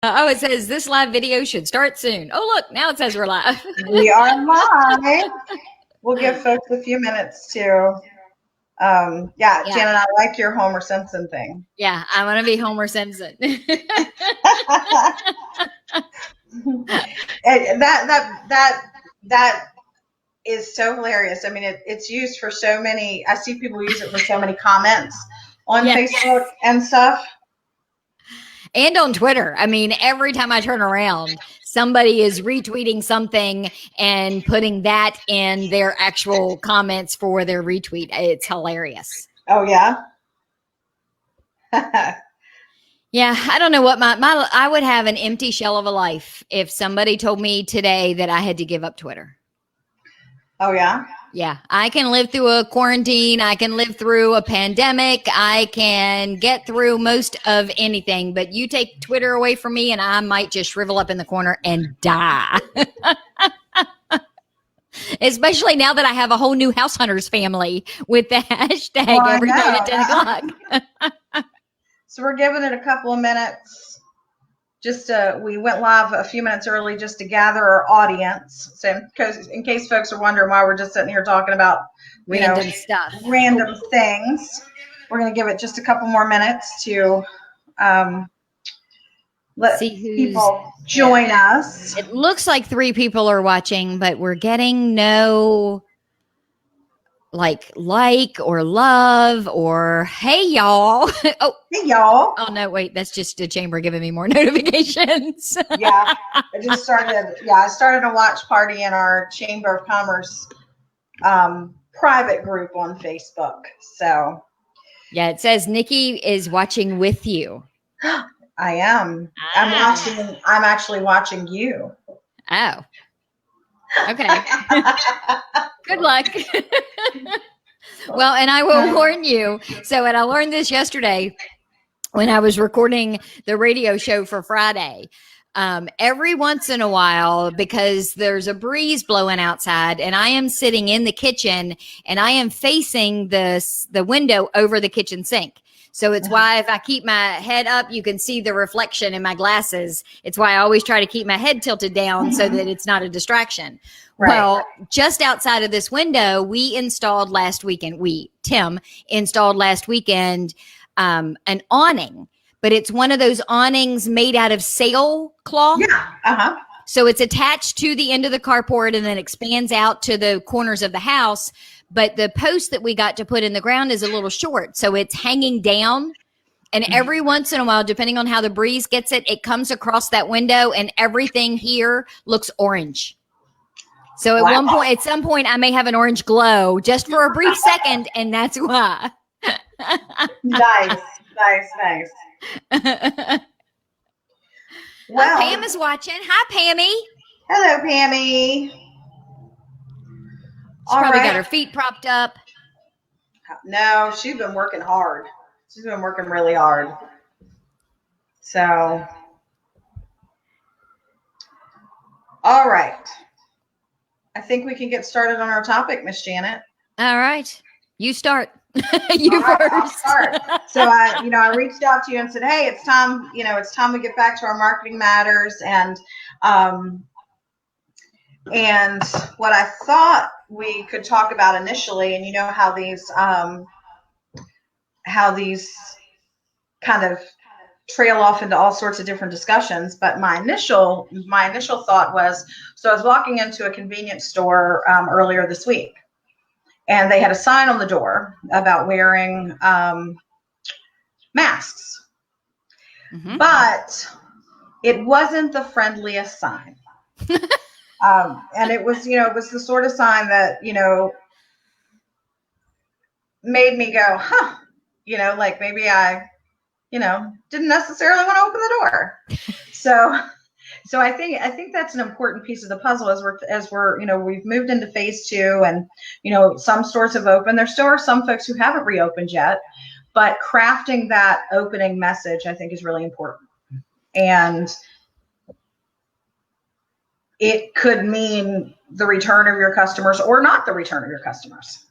Oh, it says this live video should start soon. Oh, look, now it says we're live. We are live. We'll give folks a few minutes to, yeah, Janet, I like your Homer Simpson thing. Yeah, I want to be Homer Simpson. That is so hilarious. I mean, it's used for so many. I see people use it for so many comments on Facebook and stuff. And on Twitter. I mean, every time I turn around, somebody is retweeting something and putting that in their actual comments for their retweet. It's hilarious. Oh, yeah? Yeah, I don't know what I would have an empty shell of a life if somebody told me today that I had to give up Twitter. Oh, yeah? Yeah, I can live through a quarantine. I can live through a pandemic. I can get through most of anything, but you take Twitter away from me and I might just shrivel up in the corner and die. Especially now that I have a whole new House Hunters family with the hashtag every day at 10 o'clock. So we're giving it a couple of minutes. We went live a few minutes early just to gather our audience. So in case folks are wondering why we're just sitting here talking about random stuff, random things, we're going to give it just a couple more minutes to let people join us. It looks like 3 people are watching, but we're getting no like or love or hey y'all. Oh, hey y'all. Oh no, wait, that's just the chamber giving me more notifications. Yeah, I started a watch party in our Chamber of Commerce private group on Facebook. So yeah, it says Nikki is watching with you. I am. I'm actually watching you. Oh. Okay. Good luck. Well, and I will warn you. So, and I learned this yesterday when I was recording the radio show for Friday. Every once in a while, because there's a breeze blowing outside and I am sitting in the kitchen and I am facing the window over the kitchen sink. So it's why if I keep my head up, you can see the reflection in my glasses. It's why I always try to keep my head tilted down so that it's not a distraction. Right. Well, just outside of this window, Tim installed last weekend an awning, but it's one of those awnings made out of sailcloth. Yeah. Uh-huh. So it's attached to the end of the carport and then expands out to the corners of the house. But the post that we got to put in the ground is a little short. So it's hanging down. And every once in a while, depending on how the breeze gets it, it comes across that window and everything here looks orange. So at some point, I may have an orange glow just for a brief second. And that's why. Nice. Well, Pam is watching. Hi, Pammy. Hello, Pammy. She's probably got her feet propped up. No, she's been working hard. She's been working really hard. So, all right. I think we can get started on our topic, Miss Janet. All right. You start. You first. I'll start. So I reached out to you and said, hey, it's time to get back to our marketing matters and what I thought we could talk about initially, and how these kind of trail off into all sorts of different discussions. But my initial thought was, so I was walking into a convenience store earlier this week, and they had a sign on the door about wearing masks, but it wasn't the friendliest sign. And it was the sort of sign that, made me go, huh, like maybe I, didn't necessarily want to open the door. So I think that's an important piece of the puzzle as we're we've moved into phase 2 and, some stores have opened. There still are some folks who haven't reopened yet, but crafting that opening message, I think, is really important. And it could mean the return of your customers or not the return of your customers.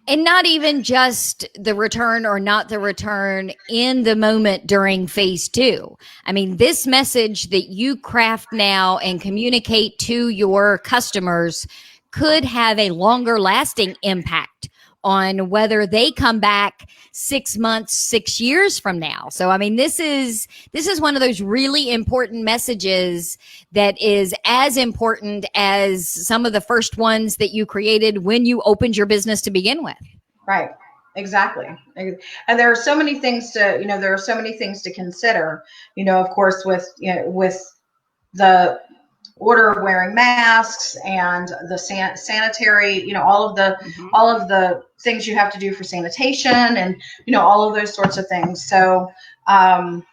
And not even just the return or not the return in the moment during phase two. I mean, this message that you craft now and communicate to your customers could have a longer lasting impact on whether they come back 6 months, 6 years from now. So, I mean, this is one of those really important messages that is as important as some of the first ones that you created when you opened your business to begin with. Right. Exactly. And there are so many things to consider, of course, with the order of wearing masks and the sanitary, all of the things you have to do for sanitation and, all of those sorts of things. So, and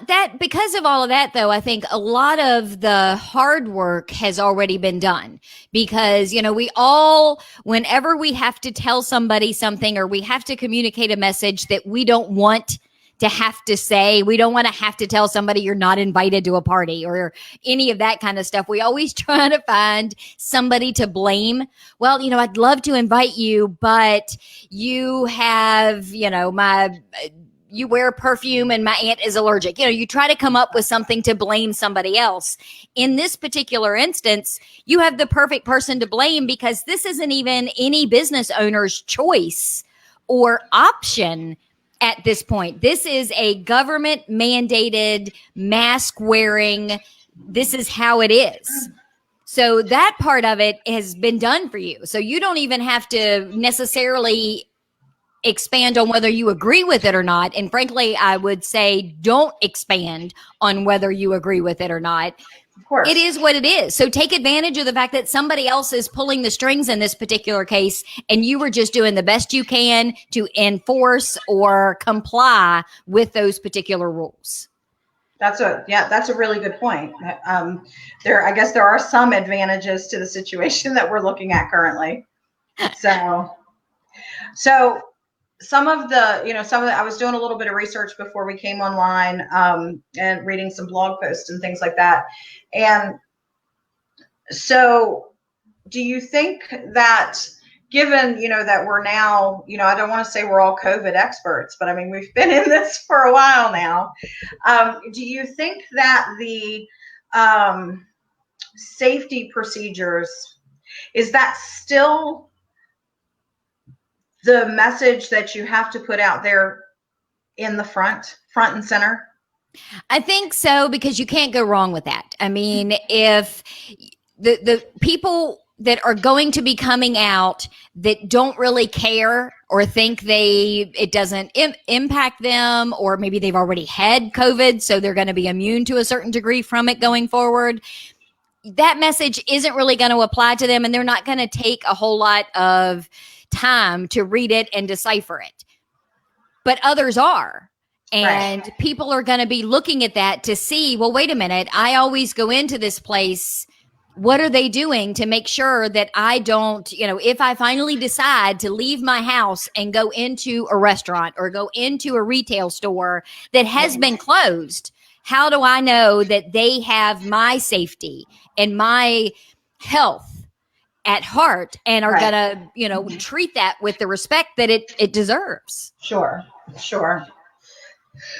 that, because of all of that, though, I think a lot of the hard work has already been done because, we all, whenever we have to tell somebody something or we have to communicate a message that we don't want to have to say, we don't want to have to tell somebody you're not invited to a party or any of that kind of stuff. We always try to find somebody to blame. Well, I'd love to invite you, but you have, you wear perfume and my aunt is allergic. You try to come up with something to blame somebody else. In this particular instance, you have the perfect person to blame because this isn't even any business owner's choice or option at this point. This is a government mandated mask wearing. This is how it is. So that part of it has been done for you. So you don't even have to necessarily expand on whether you agree with it or not. And frankly, I would say don't expand on whether you agree with it or not. Of course. It is what it is. So take advantage of the fact that somebody else is pulling the strings in this particular case, and you were just doing the best you can to enforce or comply with those particular rules. That's a really good point. I guess there are some advantages to the situation that we're looking at currently. So some of the, I was doing a little bit of research before we came online, and reading some blog posts and things like that. And so do you think that given, that we're now, I don't want to say we're all COVID experts, but I mean, we've been in this for a while now. Do you think that the safety procedures, is that still the message that you have to put out there in the front and center? I think so, because you can't go wrong with that. I mean, if the people that are going to be coming out that don't really care or think it doesn't impact them, or maybe they've already had COVID, so they're going to be immune to a certain degree from it going forward, that message isn't really going to apply to them, and they're not going to take a whole lot of time to read it and decipher it. But others are. And right. People are going to be looking at that to see, well, wait a minute, I always go into this place. What are they doing to make sure that I don't, if I finally decide to leave my house and go into a restaurant or go into a retail store that has been closed, how do I know that they have my safety and my health at heart and are right. going to, treat that with the respect that it deserves? Sure.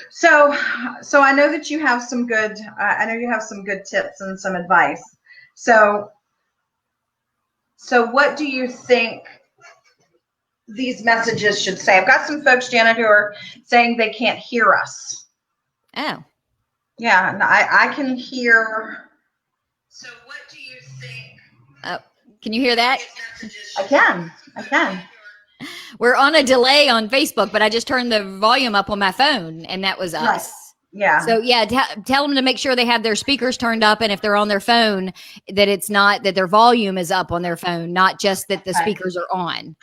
So I know that you have some good, tips and some advice. So what do you think these messages should say? I've got some folks, Janet, who are saying they can't hear us. Oh. Yeah, and I can hear. So what do you think? Can you hear that? I can. We're on a delay on Facebook, but I just turned the volume up on my phone, and that was us. Right. Yeah. So yeah, tell them to make sure they have their speakers turned up, and if they're on their phone, that it's not that their volume is up on their phone, not just that the speakers are on.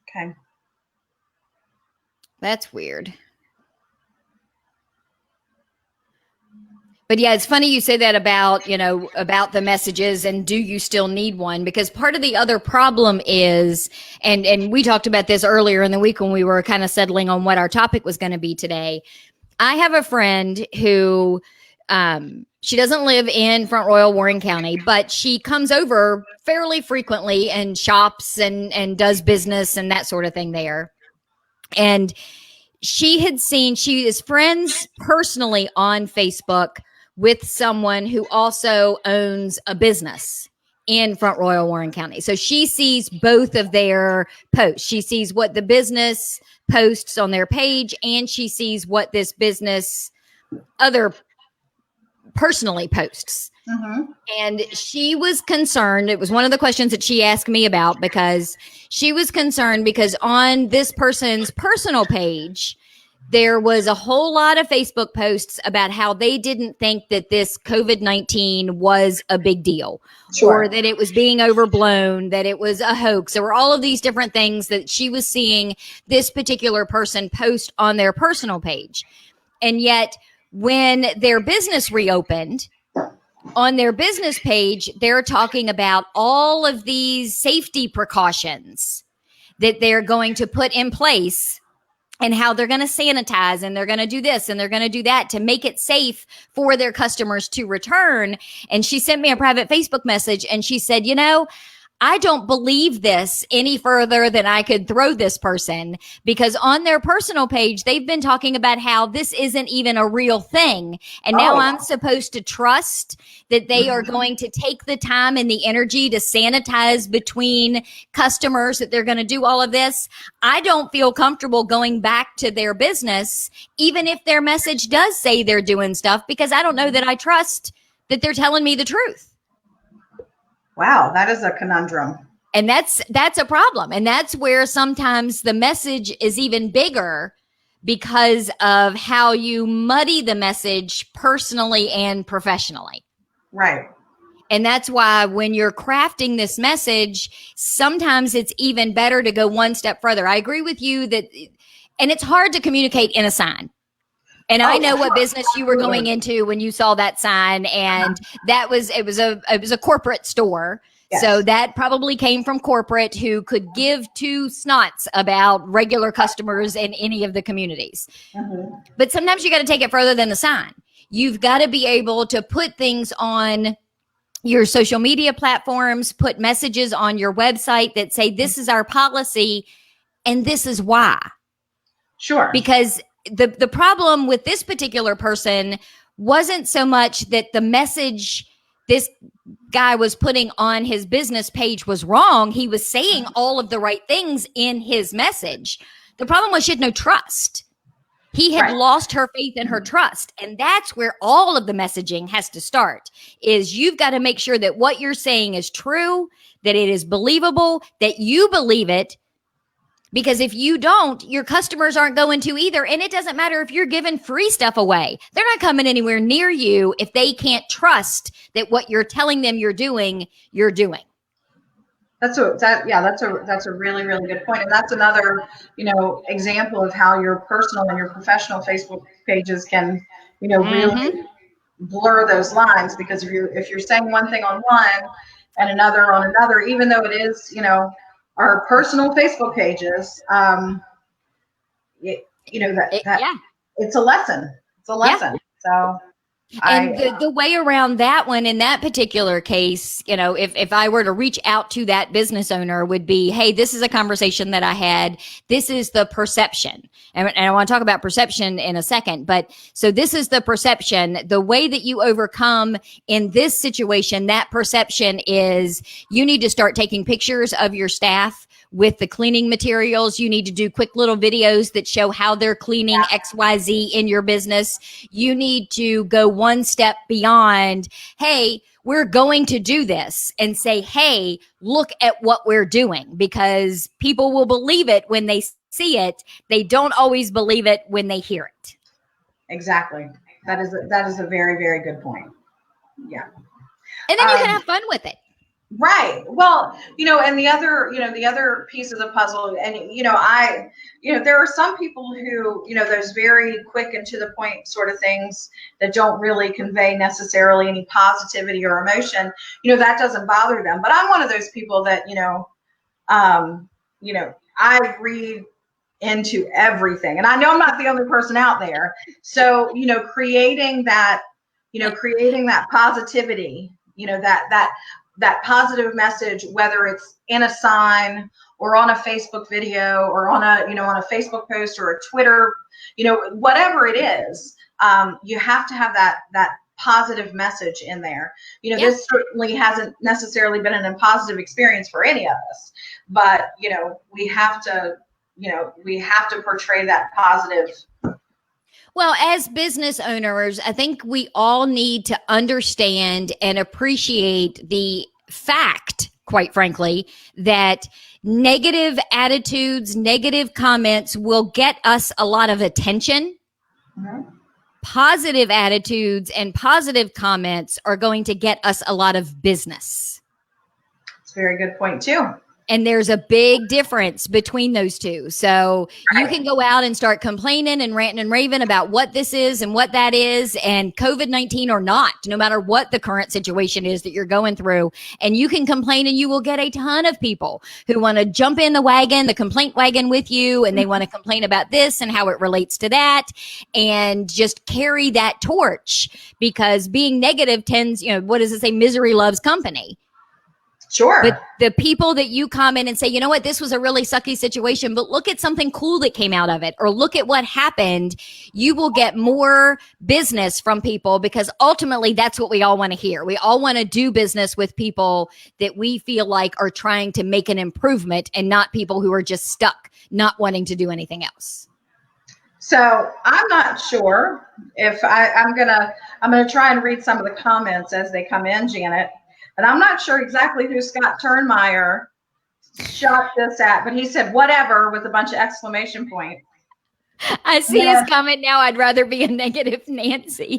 Okay. That's weird. But yeah, it's funny you say that about the messages and do you still need one? Because part of the other problem is, and we talked about this earlier in the week when we were kind of settling on what our topic was going to be today. I have a friend who She doesn't live in Front Royal, Warren County, but she comes over fairly frequently and shops and does business and that sort of thing there. And she is friends personally on Facebook with someone who also owns a business in Front Royal, Warren County. So she sees both of their posts. She sees what the business posts on their page, and she sees what this business other personally posts. Mm-hmm. And she was concerned. It was one of the questions that she asked me about, because she was concerned because on this person's personal page, there was a whole lot of Facebook posts about how they didn't think that this COVID-19 was a big deal, or that it was being overblown, that it was a hoax. There were all of these different things that she was seeing this particular person post on their personal page. And yet, when their business reopened, on their business page, they're talking about all of these safety precautions that they're going to put in place, and how they're going to sanitize, and they're going to do this and they're going to do that to make it safe for their customers to return. And she sent me a private Facebook message, and she said, I don't believe this any further than I could throw this person, because on their personal page, they've been talking about how this isn't even a real thing. And now I'm supposed to trust that they are going to take the time and the energy to sanitize between customers, that they're going to do all of this. I don't feel comfortable going back to their business, even if their message does say they're doing stuff, because I don't know that I trust that they're telling me the truth. Wow, that is a conundrum. And that's a problem. And that's where sometimes the message is even bigger, because of how you muddy the message personally and professionally. Right. And that's why when you're crafting this message, sometimes it's even better to go one step further. I agree with you that, and it's hard to communicate in a sign. And I know what business you were going into when you saw that sign, and it was a corporate store. Yes. So that probably came from corporate, who could give two snots about regular customers in any of the communities. Mm-hmm. But sometimes you got to take it further than the sign. You've got to be able to put things on your social media platforms, put messages on your website that say, this is our policy and this is why. Sure. Because the problem with this particular person wasn't so much that the message this guy was putting on his business page was wrong. He was saying all of the right things in his message. The problem was she had no trust. He had lost her faith and her trust. And that's where all of the messaging has to start, is you've got to make sure that what you're saying is true, that it is believable, that you believe it. Because if you don't, your customers aren't going to either. And it doesn't matter if you're giving free stuff away. They're not coming anywhere near you if they can't trust that what you're telling them you're doing, you're doing. That's a really, really good point. And that's another, example of how your personal and your professional Facebook pages can, really blur those lines. Because if you're saying one thing on one and another on another, even though it is, our personal Facebook pages, it's a lesson. It's a lesson. Yeah. So. And the way around that one, in that particular case, if I were to reach out to that business owner, would be, hey, this is a conversation that I had. This is the perception. And I want to talk about perception in a second. But so this is the perception. The way that you overcome in this situation, that perception is you need to start taking pictures of your staff with the cleaning materials. You need to do quick little videos that show how they're cleaning XYZ in your business. You need to go one step beyond, hey, we're going to do this, and say, hey, look at what we're doing, because people will believe it when they see it. They don't always believe it when they hear it. Exactly. That is a very, very good point. Yeah. And then you can have fun with it. Right. Well, and the other piece of the puzzle, and, there are some people who, those very quick and to the point sort of things that don't really convey necessarily any positivity or emotion, that doesn't bother them. But I'm one of those people that, I read into everything, and I know I'm not the only person out there. So, creating that, creating that positivity, that positive message, whether it's in a sign or on a Facebook video or on a Facebook post or a Twitter, whatever it is, you have to have that positive message in there. This certainly hasn't necessarily been a positive experience for any of us, but we have to portray that positive. Well, as business owners, I think we all need to understand and appreciate the fact, quite frankly, that negative attitudes, negative comments will get us a lot of attention. Mm-hmm. Positive attitudes and positive comments are going to get us a lot of business. It's a very good point, too. And there's a big difference between those two. So you can go out and start complaining and ranting and raving about what this is and what that is, and COVID-19 or not, no matter what the current situation is that you're going through. And you can complain and you will get a ton of people who want to jump in the wagon, the complaint wagon with you, and they want to complain about this and how it relates to that, and just carry that torch, because being negative tends, what does it say? Misery loves company. Sure. But the people that you comment and say, you know what, this was a really sucky situation, but look at something cool that came out of it, or look at what happened, you will get more business from people, because ultimately that's what we all want to hear. We all want to do business with people that we feel like are trying to make an improvement, and not people who are just stuck, not wanting to do anything else. So I'm not sure if I'm gonna try and read some of the comments as they come in, Janet. And I'm not sure exactly who Scott Turnmeyer shot this at, but he said whatever with a bunch of exclamation points. I see his comment now. I'd rather be a negative Nancy.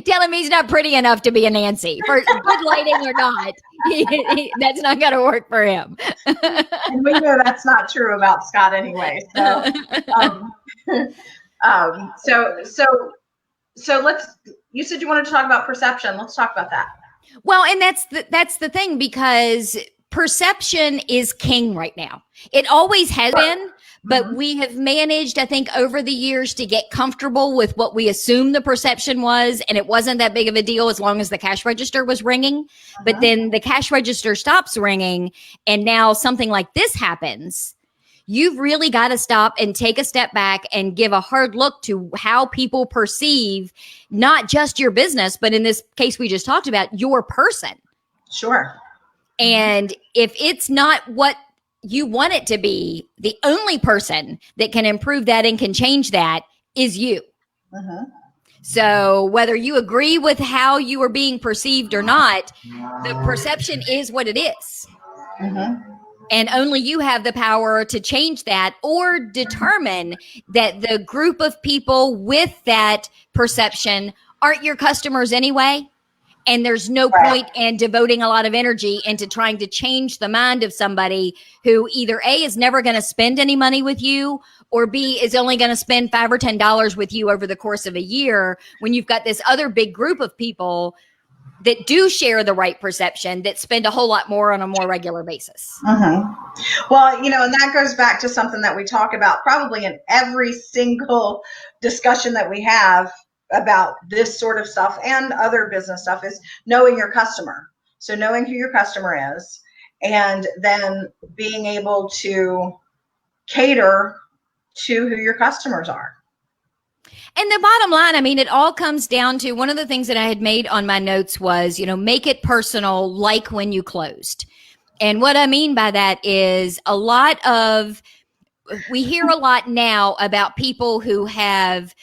Tell him he's not pretty enough to be a Nancy. For good lighting or not, that's not going to work for him. And we know that's not true about Scott anyway. So let's. You said you wanted to talk about perception. Let's talk about that. Well, and that's the thing, because perception is king right now. It always has been, but we have managed, I think, over the years to get comfortable with what we assumed the perception was, and it wasn't that big of a deal as long as the cash register was ringing. But then the cash register stops ringing, and now something like this happens. You've really got to stop and take a step back and give a hard look to how people perceive not just your business, but in this case we just talked about, your person. Sure. And if it's not what you want it to be, the only person that can improve that and can change that is you. So whether you agree with how you are being perceived or not, the perception is what it is. And only you have the power to change that, or determine that the group of people with that perception aren't your customers anyway. And there's no point in devoting a lot of energy into trying to change the mind of somebody who either A, is never going to spend any money with you, or B, is only going to spend $5 or $10 with you over the course of a year, when you've got this other big group of people that do share the right perception, that spend a whole lot more on a more regular basis. Well, and that goes back to something that we talk about probably in every single discussion that we have about this sort of stuff and other business stuff, is knowing your customer. So knowing who your customer is, and then being able to cater to who your customers are. And the bottom line, I mean, it all comes down to, one of the things that I had made on my notes was, make it personal, like when you closed. And what I mean by that is, we hear a lot now about people who have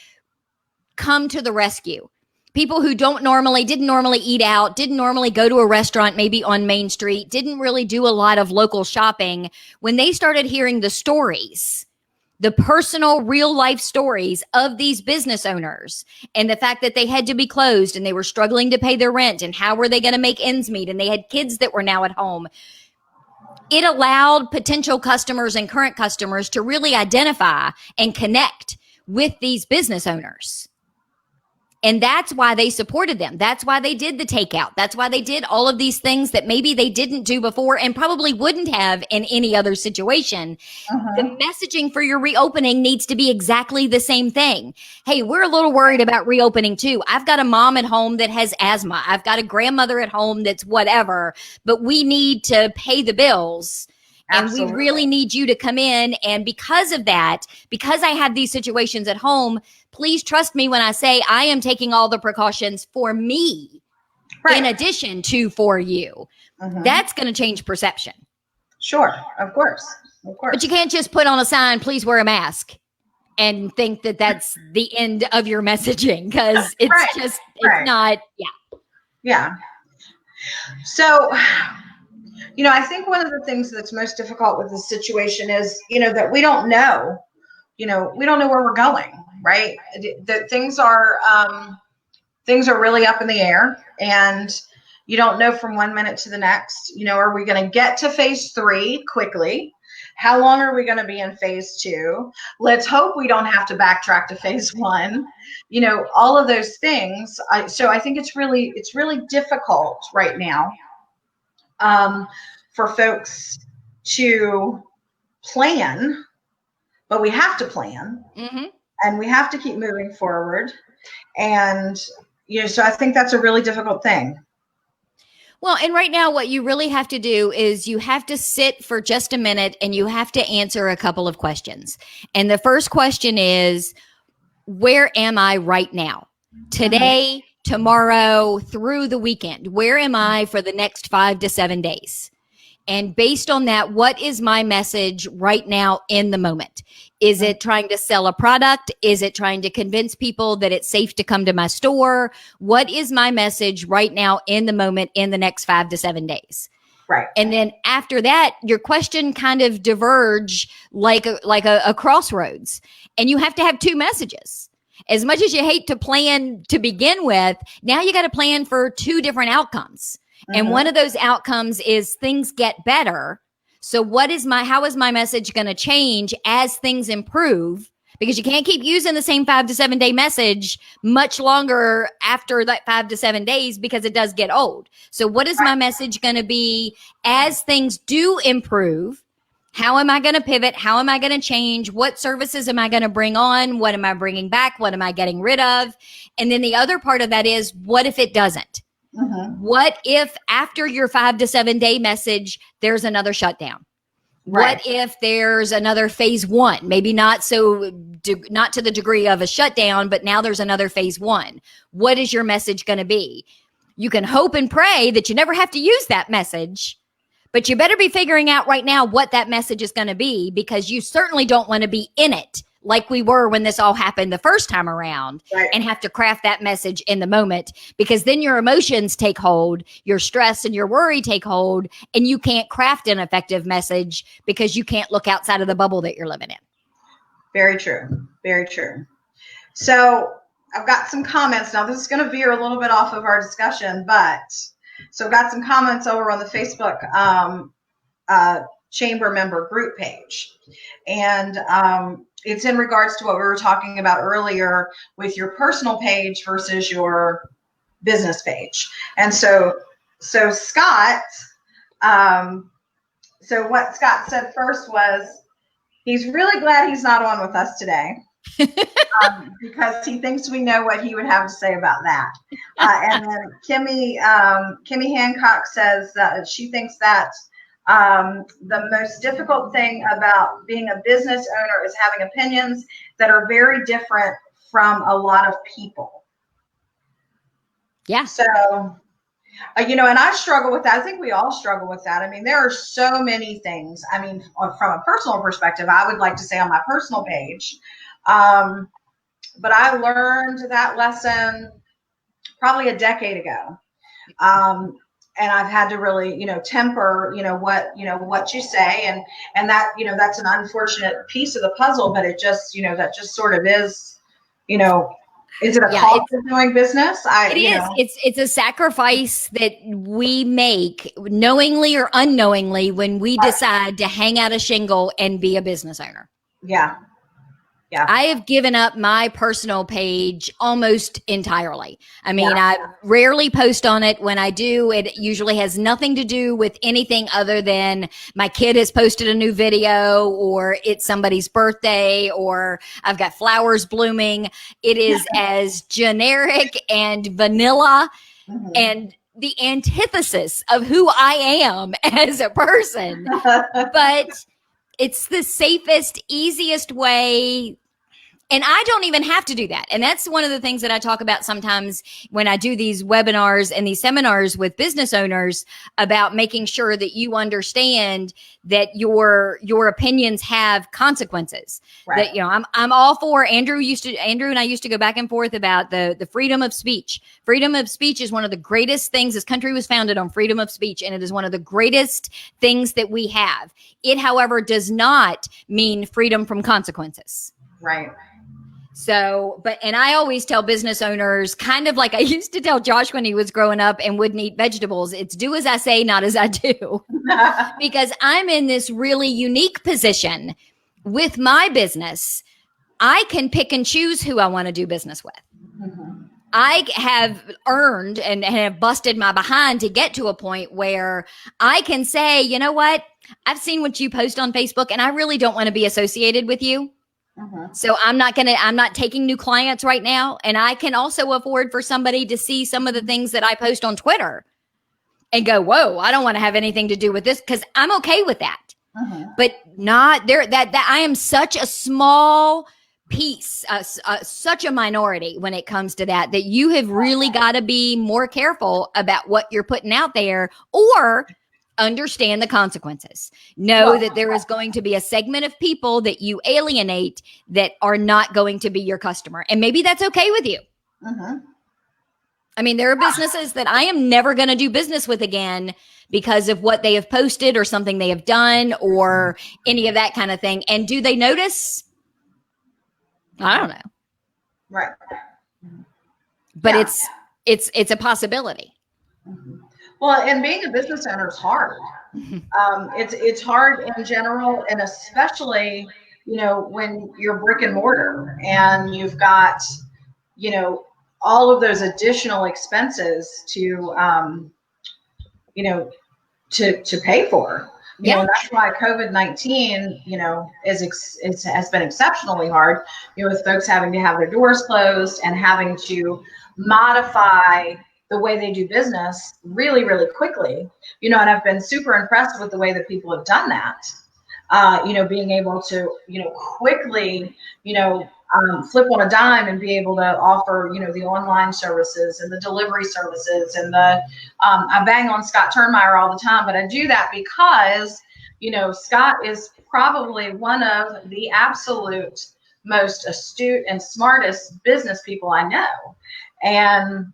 come to the rescue. People who didn't normally eat out, didn't normally go to a restaurant, maybe on Main Street, didn't really do a lot of local shopping. When they started hearing the stories, the personal real life stories of these business owners, and the fact that they had to be closed and they were struggling to pay their rent, and how were they going to make ends meet, and they had kids that were now at home, it allowed potential customers and current customers to really identify and connect with these business owners. And that's why they supported them. That's why they did the takeout. That's why they did all of these things that maybe they didn't do before and probably wouldn't have in any other situation. The messaging for your reopening needs to be exactly the same thing. Hey, we're a little worried about reopening too. I've got a mom at home that has asthma. I've got a grandmother at home that's whatever, but we need to pay the bills. Absolutely. And we really need you to come in. And because of that, because I have these situations at home, please trust me when I say I am taking all the precautions for me in addition to for you. That's going to change perception. Sure. Of course. But you can't just put on a sign, please wear a mask, and think that that's the end of your messaging, because it's it's not. Yeah. Yeah. So, I think one of the things that's most difficult with this situation is, that we don't know, we don't know where we're going, right? That things are really up in the air, and you don't know from one minute to the next. Are we going to get to phase 3 quickly? How long are we going to be in phase 2? Let's hope we don't have to backtrack to phase 1. All of those things. So I think it's really difficult right now for folks to plan, but we have to plan, and we have to keep moving forward. And, so I think that's a really difficult thing. Well, and right now what you really have to do is you have to sit for just a minute and you have to answer a couple of questions. And the first question is, where am I right now? Today, tomorrow, through the weekend? Where am I for the next 5 to 7 days? And based on that, what is my message right now in the moment? Is it trying to sell a product? Is it trying to convince people that it's safe to come to my store? What is my message right now in the moment in the next 5 to 7 days? Right. And then after that, your question kind of diverge like a crossroads. And you have to have 2 messages. As much as you hate to plan to begin with, now you got to plan for 2 different outcomes. And one of those outcomes is things get better. So how is my message going to change as things improve? Because you can't keep using the same 5 to 7 day message much longer after that 5 to 7 days, because it does get old. So what is my message going to be as things do improve? How am I going to pivot? How am I going to change? What services am I going to bring on? What am I bringing back? What am I getting rid of? And then the other part of that is, what if it doesn't? What if after your 5 to 7 day message, there's another shutdown? What if there's another phase 1? Maybe not to the degree of a shutdown, but now there's another phase 1. What is your message going to be? You can hope and pray that you never have to use that message, but you better be figuring out right now what that message is going to be, because you certainly don't want to be in it like we were when this all happened the first time around, and have to craft that message in the moment, because then your emotions take hold, your stress and your worry take hold, and you can't craft an effective message because you can't look outside of the bubble that you're living in. Very true. Very true. So I've got some comments now. This is going to veer a little bit off of our discussion, but so I've got some comments over on the Facebook chamber member group page. And it's in regards to what we were talking about earlier with your personal page versus your business page. And so Scott, so what Scott said first was he's really glad he's not on with us today. Because he thinks we know what he would have to say about that. And then Kimmy Hancock says that she thinks that the most difficult thing about being a business owner is having opinions that are very different from a lot of people. Yeah. So, and I struggle with that. I think we all struggle with that. I mean, there are so many things. I mean, from a personal perspective, I would like to say on my personal page, but I learned that lesson probably a decade ago. And I've had to really, temper, what you say, and that, that's an unfortunate piece of the puzzle, but it just, that just sort of is, is it a cost of doing business? It is. It's a sacrifice that we make knowingly or unknowingly when we decide to hang out a shingle and be a business owner. Yeah. Yeah. I have given up my personal page almost entirely. I mean, Yeah. I rarely post on it. When I do, it usually has nothing to do with anything other than my kid has posted a new video, or it's somebody's birthday, or I've got flowers blooming. It is as generic and vanilla Mhm. and the antithesis of who I am as a person. But it's the safest, easiest way. And I don't even have to do that. And that's one of the things that I talk about sometimes when I do these webinars and these seminars with business owners, about making sure that you understand that your opinions have consequences. Right. That, I'm all for. Andrew and I used to go back and forth about the freedom of speech. Freedom of speech is one of the greatest things. This country was founded on freedom of speech, and it is one of the greatest things that we have. It, however, does not mean freedom from consequences. Right. So, and I always tell business owners, kind of like I used to tell Josh when he was growing up and wouldn't eat vegetables, it's do as I say, not as I do. Because I'm in this really unique position with my business. I can pick and choose who I want to do business with. Mhm. I have earned and have busted my behind to get to a point where I can say, you know what? I've seen what you post on Facebook, and I really don't want to be associated with you. Mhm. So I'm not taking new clients right now. And I can also afford for somebody to see some of the things that I post on Twitter and go, whoa, I don't want to have anything to do with this, because I'm okay with that. Mhm. But not there, that I am such a small piece, such a minority when it comes to that you have really got to be more careful about what you're putting out there, or understand the consequences. Know that there is going to be a segment of people that you alienate that are not going to be your customer. And maybe that's okay with you. Mhm. I mean, there are businesses that I am never going to do business with again because of what they have posted or something they have done or any of that kind of thing. And do they notice? I don't know. Right. But Yeah. it's a possibility. Mhm. Well, and being a business owner is hard. It's hard in general, and especially, when you're brick and mortar and you've got, all of those additional expenses to, to pay for. Yeah. That's why COVID-19, has been exceptionally hard, with folks having to have their doors closed and having to modify the way they do business really, really quickly. And I've been super impressed with the way that people have done that. Being able to, quickly, flip on a dime and be able to offer, the online services and the delivery services and I bang on Scott Turnmeyer all the time, but I do that because, Scott is probably one of the absolute most astute and smartest business people I know. And,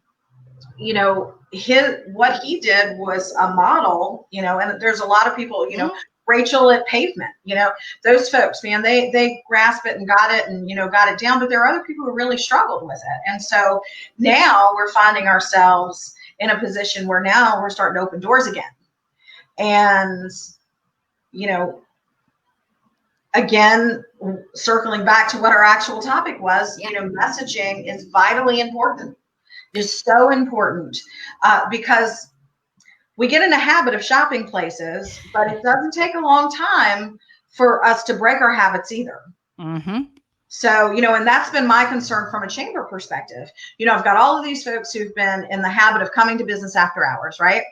what he did was a model, and there's a lot of people, Rachel at Pavement, those folks, man, they grasp it and got it and, got it down, but there are other people who really struggled with it. And so now we're finding ourselves in a position where now we're starting to open doors again. And, again, circling back to what our actual topic was, messaging is vitally important. Is so important because we get in a habit of shopping places, but it doesn't take a long time for us to break our habits either. Mm-hmm. So, and that's been my concern from a chamber perspective. I've got all of these folks who've been in the habit of coming to business after hours, right?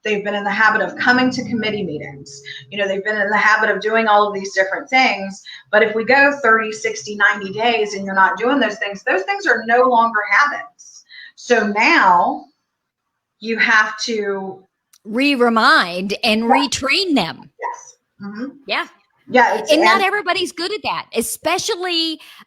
They've been in the habit of coming to committee meetings. They've been in the habit of doing all of these different things. But if we go 30, 60, 90 days and you're not doing those things are no longer habits. So now you have to remind and retrain them. Yes. Mm-hmm. Yeah. Yeah. And not everybody's good at that,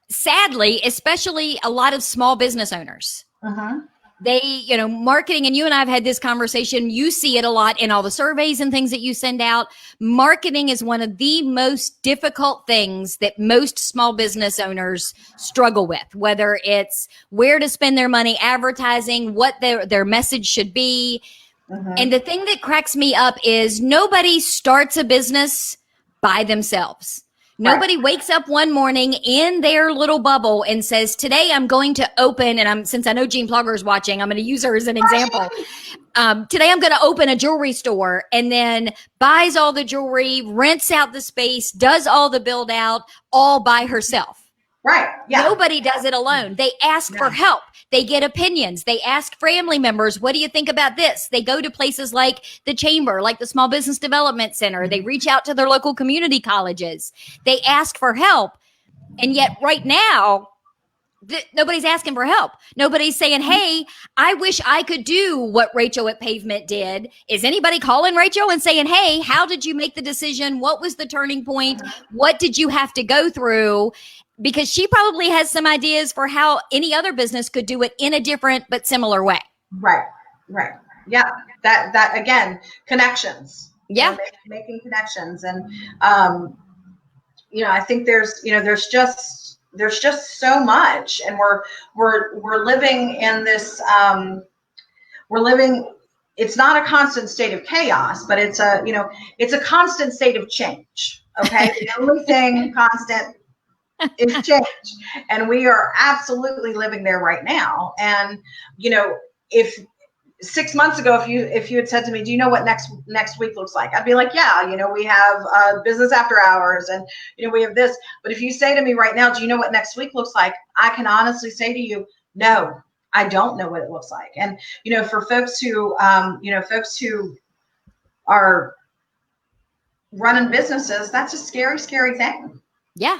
sadly, especially a lot of small business owners. Mm-hmm. They, marketing, and you and I have had this conversation. You see it a lot in all the surveys and things that you send out. Marketing is one of the most difficult things that most small business owners struggle with, whether it's where to spend their money advertising, what their message should be. Mm-hmm. And the thing that cracks me up is nobody starts a business by themselves. Nobody wakes up one morning in their little bubble and says, today I'm going to open, and since I know Jean Plugger is watching, I'm going to use her as an example. Today I'm going to open a jewelry store, and then buys all the jewelry, rents out the space, does all the build out all by herself. Right. Yeah. Nobody does it alone. They ask for help. They get opinions. They ask family members, what do you think about this? They go to places like the chamber, like the Small Business Development Center. They reach out to their local community colleges. They ask for help. And yet right now, nobody's asking for help. Nobody's saying, hey, I wish I could do what Rachel at Pavement did. Is anybody calling Rachel and saying, hey, how did you make the decision? What was the turning point? What did you have to go through? Because she probably has some ideas for how any other business could do it in a different but similar way. Right. Yeah. That again, connections. Yeah. Making connections. And, I think there's just so much, and we're living in this, it's not a constant state of chaos, but it's a constant state of change. Okay. The only thing constant is change, and we are absolutely living there right now. And if 6 months ago, if you had said to me, do you know what next week looks like, I'd be like, yeah, we have business after hours, and we have this. But if you say to me right now, do you know what next week looks like, I can honestly say to you, no, I don't know what it looks like. And for folks who are running businesses, that's a scary thing. Yeah.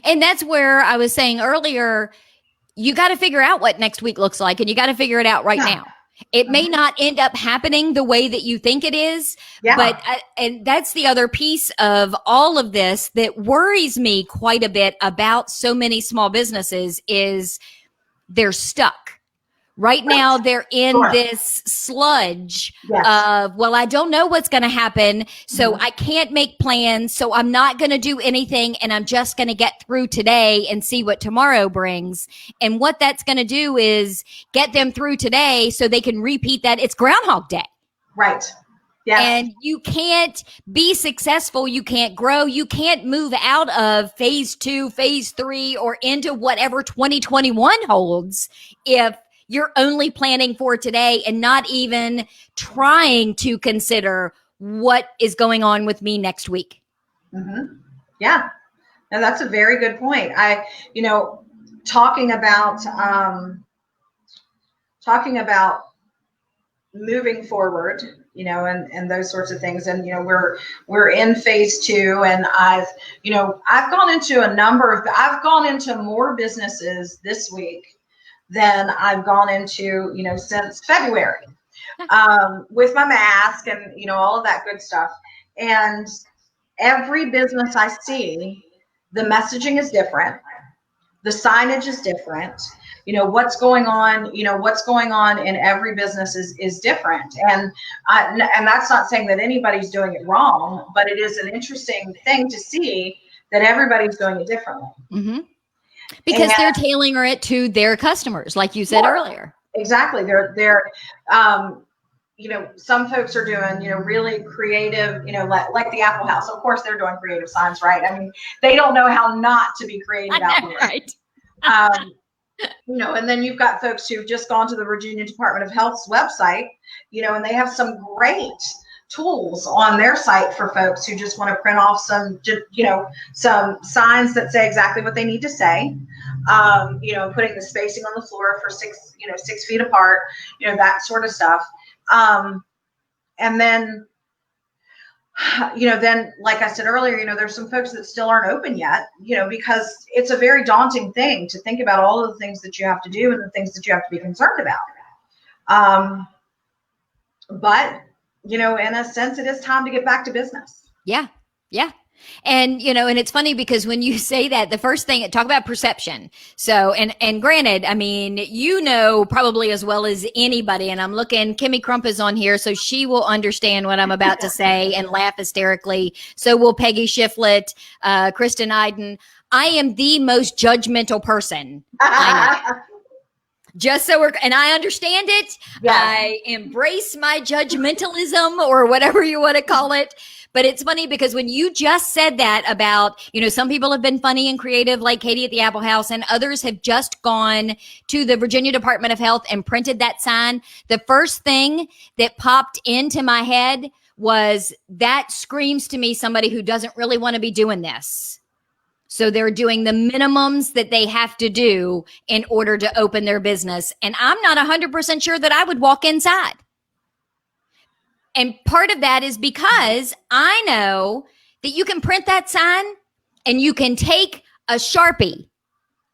And that's where I was saying earlier, you got to figure out what next week looks like, and you got to figure it out right now. It may not end up happening the way that you think it is, but and that's the other piece of all of this that worries me quite a bit about so many small businesses is they're stuck. Right now, they're in this sludge of, well, I don't know what's going to happen, so I can't make plans, so I'm not going to do anything, and I'm just going to get through today and see what tomorrow brings. And what that's going to do is get them through today so they can repeat that. It's Groundhog Day. Right. Yeah. And you can't be successful. You can't grow. You can't move out of phase 2, phase 3, or into whatever 2021 holds if you're only planning for today and not even trying to consider what is going on with me next week. Mm-hmm. Yeah. And that's a very good point. Talking about moving forward, and those sorts of things. And, we're in phase 2, and I've gone into more businesses this week than I've gone into, since February, with my mask and, all of that good stuff. And every business I see, the messaging is different. The signage is different. What's going on in every business is different. And that's not saying that anybody's doing it wrong, but it is an interesting thing to see that everybody's doing it differently. Mm-hmm. Because they're tailoring it to their customers, like you said earlier. Exactly. They're some folks are doing, really creative, like the Apple House. Of course, they're doing creative signs, right? I mean, they don't know how not to be creative out there. Right. And then you've got folks who've just gone to the Virginia Department of Health's website, and they have some great tools on their site for folks who just want to print off some signs that say exactly what they need to say, putting the spacing on the floor for 6 feet apart, that sort of stuff. And then, like I said earlier, there's some folks that still aren't open yet, because it's a very daunting thing to think about all of the things that you have to do and the things that you have to be concerned about. But in a sense, it is time to get back to business. Yeah. Yeah. And, and it's funny because when you say that, the first thing, talk about perception. So, and granted, I mean, probably as well as anybody, and I'm looking, Kimmy Crump is on here, so she will understand what I'm about to say and laugh hysterically. So will Peggy Shiflett, Kristen Iden. I am the most judgmental person I know. Just so and I understand it. Yes. I embrace my judgmentalism, or whatever you want to call it. But it's funny because when you just said that about, some people have been funny and creative like Katie at the Apple House, and others have just gone to the Virginia Department of Health and printed that sign. The first thing that popped into my head was that screams to me somebody who doesn't really want to be doing this. So they're doing the minimums that they have to do in order to open their business. And I'm not 100% sure that I would walk inside. And part of that is because I know that you can print that sign and you can take a Sharpie.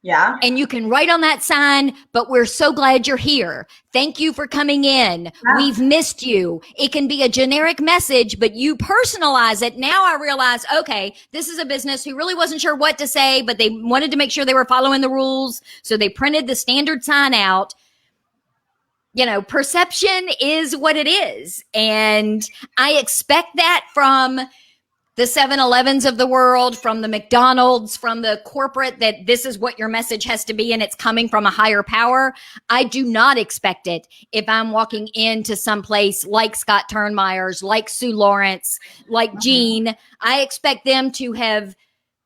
Yeah. And you can write on that sign, but we're so glad you're here. Thank you for coming in. Yeah. We've missed you. It can be a generic message, but you personalize it. Now I realize, okay, this is a business who really wasn't sure what to say, but they wanted to make sure they were following the rules. So they printed the standard sign out. Perception is what it is. And I expect that from the 7-Elevens of the world, from the McDonald's, from the corporate, that this is what your message has to be and it's coming from a higher power. I do not expect it if I'm walking into some place like Scott Turnmeyer's, like Sue Lawrence, like Jean. I expect them to have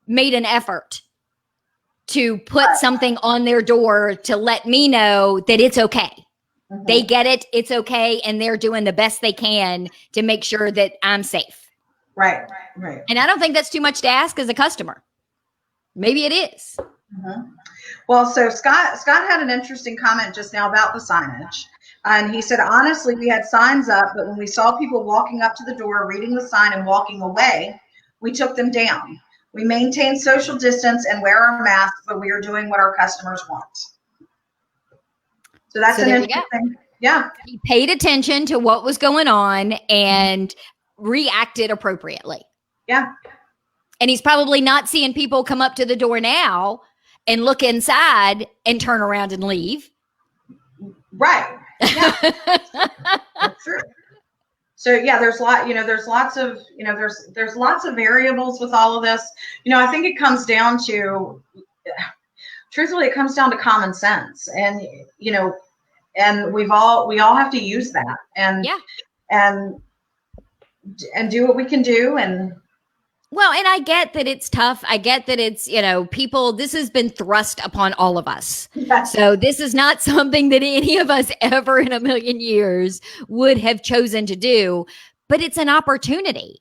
made an effort to put something on their door to let me know that it's okay. Mm-hmm. They get it, it's okay, and they're doing the best they can to make sure that I'm safe. Right. And I don't think that's too much to ask as a customer. Maybe it is. Mm-hmm. Well, so Scott had an interesting comment just now about the signage. And he said, honestly, we had signs up, but when we saw people walking up to the door, reading the sign and walking away, we took them down. We maintain social distance and wear our masks, but we are doing what our customers want. So that's an interesting. Yeah. He paid attention to what was going on and reacted appropriately. Yeah. And he's probably not seeing people come up to the door now and look inside and turn around and leave. Right. Yeah. That's true. So yeah, there's lots of variables with all of this. I think it comes down to, truthfully, it comes down to common sense, and and we all have to use that and do what we can do. And I get that it's tough. I get that it's, people, this has been thrust upon all of us. Yes. So this is not something that any of us ever in a million years would have chosen to do, but it's an opportunity.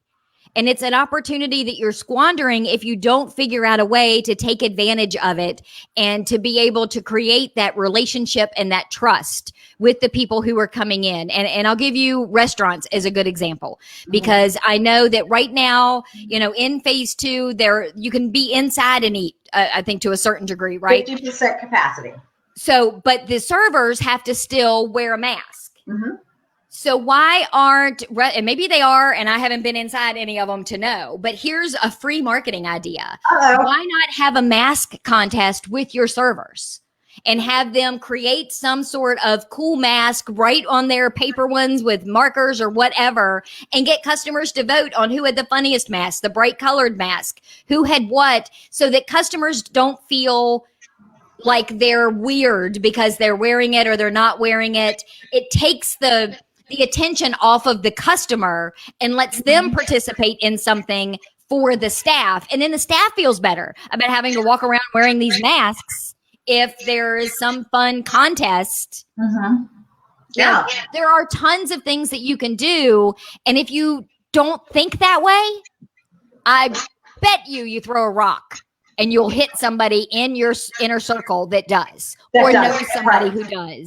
And it's an opportunity that you're squandering if you don't figure out a way to take advantage of it and to be able to create that relationship and that trust with the people who are coming in. And I'll give you restaurants as a good example, because I know that right now, in phase 2, you can be inside and eat, I think to a certain degree, right? 50% capacity. So, but the servers have to still wear a mask. Mm-hmm. So why aren't, and maybe they are, and I haven't been inside any of them to know, but here's a free marketing idea. Uh-oh. Why not have a mask contest with your servers and have them create some sort of cool mask, write on their paper ones with markers or whatever, and get customers to vote on who had the funniest mask, the bright colored mask, who had what, so that customers don't feel like they're weird because they're wearing it or they're not wearing it. It takes the attention off of the customer and lets them participate in something for the staff. And then the staff feels better about having to walk around wearing these masks if there is some fun contest. Mm-hmm. Yeah. There are tons of things that you can do. And if you don't think that way, I bet you throw a rock and you'll hit somebody in your inner circle that does, or know somebody who does,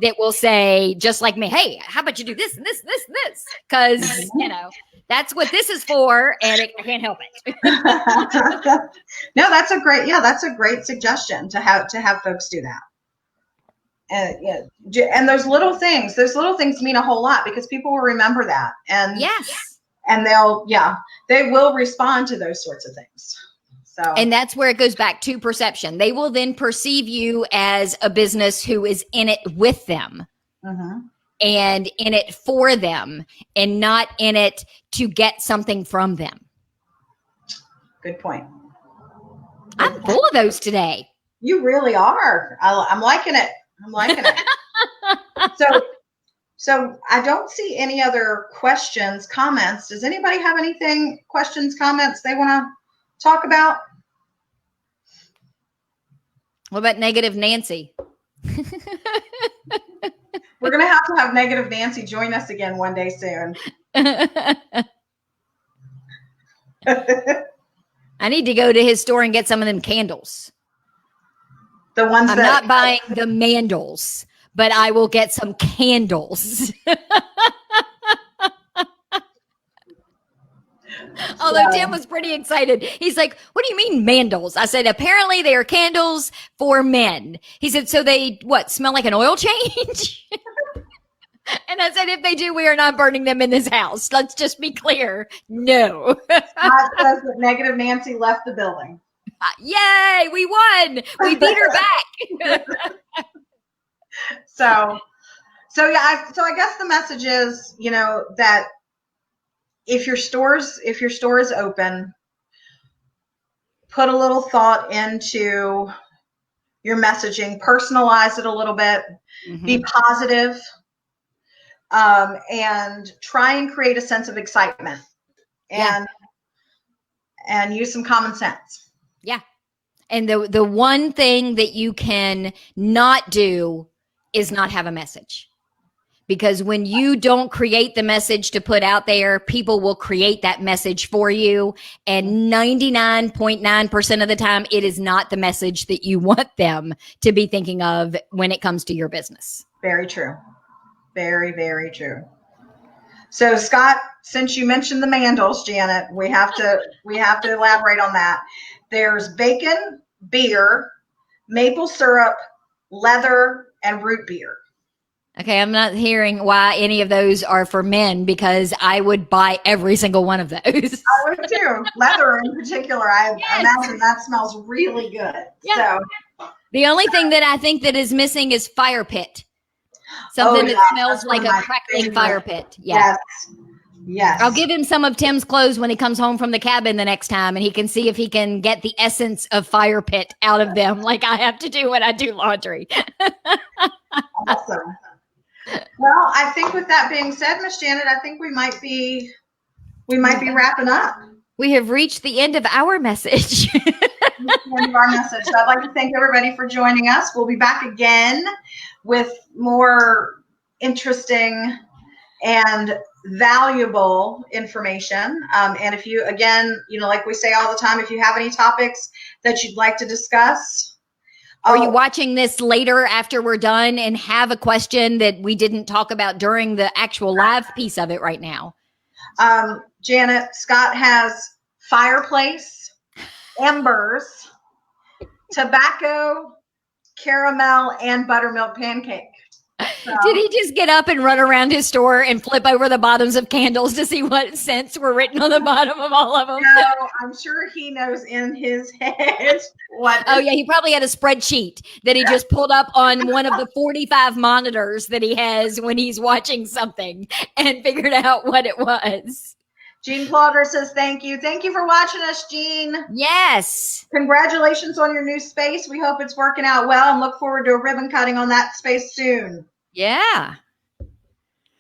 that will say, just like me, hey, how about you do this and this, this, this? Because, that's what this is for, and I can't help it. No, that's a great suggestion to have folks do that. And those little things mean a whole lot, because people will remember that. And yes. And they will respond to those sorts of things. So. And that's where it goes back to perception. They will then perceive you as a business who is in it with them, and in it for them, and not in it to get something from them. Good point. I'm full of those today. You really are. I'm liking it. So I don't see any other questions, comments. Does anybody have anything, questions, comments they want to talk about? What about negative Nancy? We're going to have negative Nancy join us again one day soon. I need to go to his store and get some of them candles. The ones I'm not buying the mandals, but I will get some candles. Although Tim was pretty excited. He's like, what do you mean mandals? I said, apparently they are candles for men. He said, so they, what, smell like an oil change? And I said, if they do, we are not burning them in this house. Let's just be clear. No. Scott says that negative Nancy left the building. Yay, we won. We beat her back. So yeah, I guess the message is, that if your store is open, put a little thought into your messaging, personalize it a little bit, be positive, and try and create a sense of excitement and use some common sense. Yeah. And the one thing that you can not do is not have a message. Because when you don't create the message to put out there, people will create that message for you. And 99.9% of the time, it is not the message that you want them to be thinking of when it comes to your business. Very true. Very, very true. So Scott, since you mentioned the mandals, Janet, we have to elaborate on that. There's bacon, beer, maple syrup, leather, and root beer. Okay, I'm not hearing why any of those are for men because I would buy every single one of those. I would too. Leather in particular, I imagine that smells really good. Yeah. So the only thing that I think that is missing is fire pit. Something that smells like a crackling fire pit. Yeah. Yes. I'll give him some of Tim's clothes when he comes home from the cabin the next time, and he can see if he can get the essence of fire pit out of them like I have to do when I do laundry. Awesome. Well, I think with that being said, Miss Janet, I think we might be wrapping up. We have reached the end of our message. So I'd like to thank everybody for joining us. We'll be back again with more interesting and valuable information. And if you, again, like we say all the time, if you have any topics that you'd like to discuss. Are you watching this later after we're done and have a question that we didn't talk about during the actual live piece of it right now? Janet, Scott has fireplace, embers, tobacco, caramel, and buttermilk pancake. So, did he just get up and run around his store and flip over the bottoms of candles to see what scents were written on the bottom of all of them? No, I'm sure he knows in his head what. Oh, yeah. He probably had a spreadsheet that he just pulled up on one of the 45 monitors that he has when he's watching something and figured out what it was. Jean Plauger says, thank you. Thank you for watching us, Jean. Yes. Congratulations on your new space. We hope it's working out well and look forward to a ribbon cutting on that space soon. Yeah.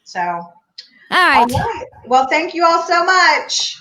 So, all right. Well, thank you all so much.